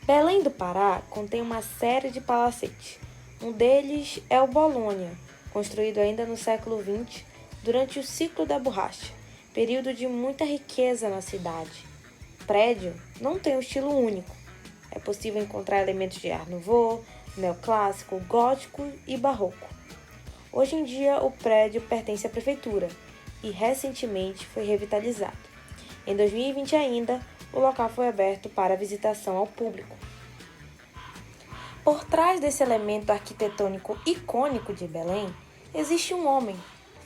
Belém do Pará contém uma série de palacetes. Um deles é o Bolônia, construído ainda no século XX, durante o ciclo da borracha, período de muita riqueza na cidade. O prédio não tem um estilo único. É possível encontrar elementos de Art Nouveau, neoclássico, gótico e barroco. Hoje em dia, o prédio pertence à prefeitura e recentemente foi revitalizado. Em 2020 ainda, o local foi aberto para visitação ao público. Por trás desse elemento arquitetônico icônico de Belém, existe um homem,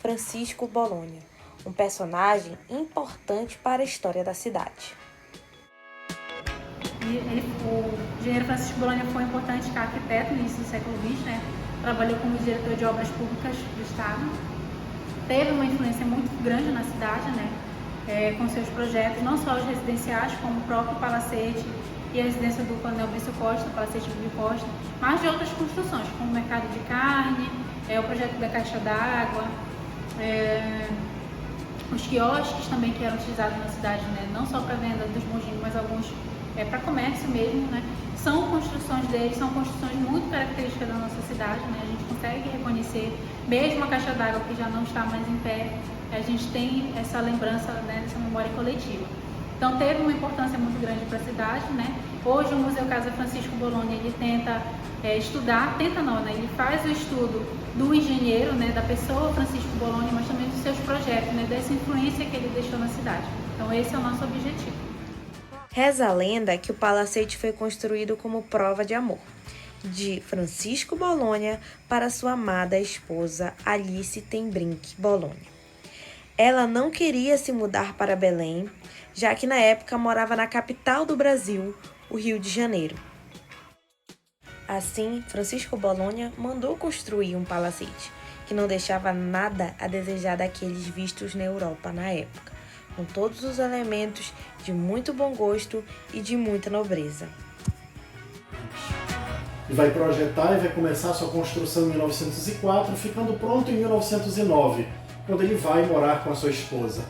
Francisco Bolonha, um personagem importante para a história da cidade. O engenheiro Francisco Bolonha foi um importante arquiteto no início do século XX, né? Trabalhou como diretor de obras públicas do Estado. Teve uma influência muito grande na cidade, né? Com seus projetos, não só os residenciais, como o próprio Palacete e a residência do Coronel Brício Costa, o Palacete Brício Costa, mas de outras construções, como o mercado de carne, o projeto da caixa d'água, os quiosques também que eram utilizados na cidade, né? Não só para venda dos bujinhos, mas alguns para comércio mesmo, né? São construções deles, são construções muito características da nossa cidade, né? A gente consegue reconhecer, mesmo a caixa d'água que já não está mais em pé, a gente tem essa lembrança, né, dessa memória coletiva. Então teve uma importância muito grande para a cidade, né? Hoje o Museu Casa Francisco Bolonha, ele tenta ele faz o estudo do engenheiro, né, da pessoa Francisco Bolonha, mas também dos seus projetos, né, dessa influência que ele deixou na cidade. Então esse é o nosso objetivo. Reza a lenda que o palacete foi construído como prova de amor de Francisco Bolonha para sua amada esposa Alice Tembrink Bolonha. Ela não queria se mudar para Belém, já que na época morava na capital do Brasil, o Rio de Janeiro. Assim, Francisco Bolonha mandou construir um palacete, que não deixava nada a desejar daqueles vistos na Europa na época, com todos os elementos de muito bom gosto e de muita nobreza. Vai projetar e vai começar sua construção em 1904, ficando pronto em 1909, quando ele vai morar com a sua esposa.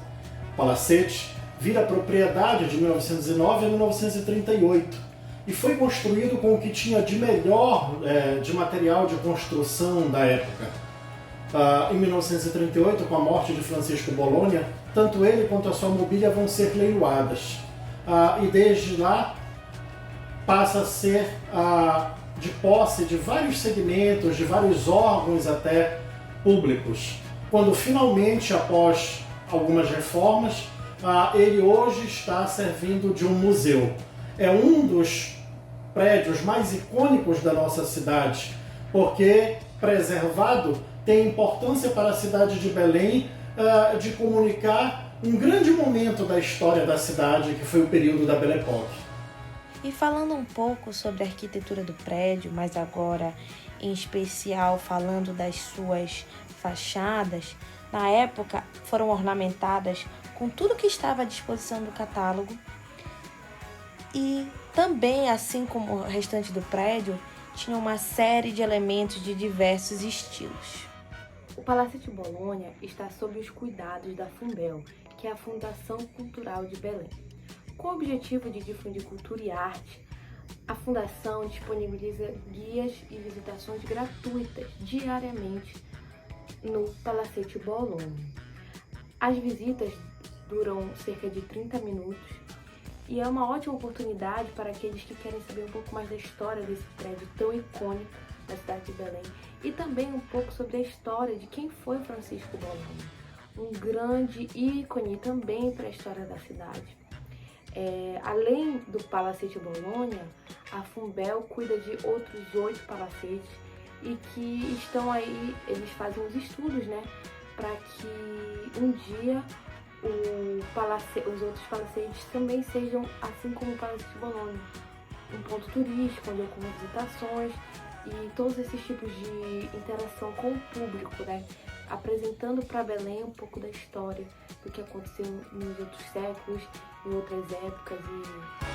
O palacete vira propriedade de 1909 a 1938 e foi construído com o que tinha de melhor de material de construção da época. Em 1938, com a morte de Francisco Bolonha, tanto ele quanto a sua mobília vão ser leiloadas. E desde lá passa a ser de posse de vários segmentos, de vários órgãos até públicos. Quando finalmente, após algumas reformas, ele hoje está servindo de um museu. É um dos prédios mais icônicos da nossa cidade, porque preservado tem importância para a cidade de Belém de comunicar um grande momento da história da cidade, que foi o período da Belle Époque. E falando um pouco sobre a arquitetura do prédio, mas agora em especial falando das suas fachadas, na época foram ornamentadas com tudo que estava à disposição do catálogo e também, assim como o restante do prédio, tinha uma série de elementos de diversos estilos. O Palacete Bolonha está sob os cuidados da Funbel, que é a Fundação Cultural de Belém. Com o objetivo de difundir cultura e arte, a Fundação disponibiliza guias e visitações gratuitas diariamente no Palacete Bolonha. As visitas duram cerca de 30 minutos e é uma ótima oportunidade para aqueles que querem saber um pouco mais da história desse prédio tão icônico da cidade de Belém e também um pouco sobre a história de quem foi Francisco Bolonha, um grande ícone também para a história da cidade. Além do Palacete Bolonha, a Funbel cuida de outros 8 palacetes e que estão aí, eles fazem os estudos, né, para que um dia os outros palacetes também sejam, assim como o Palacete Bolonha, um ponto turístico, onde ocorrem visitações e todos esses tipos de interação com o público, né, apresentando para Belém um pouco da história do que aconteceu nos outros séculos, em outras épocas e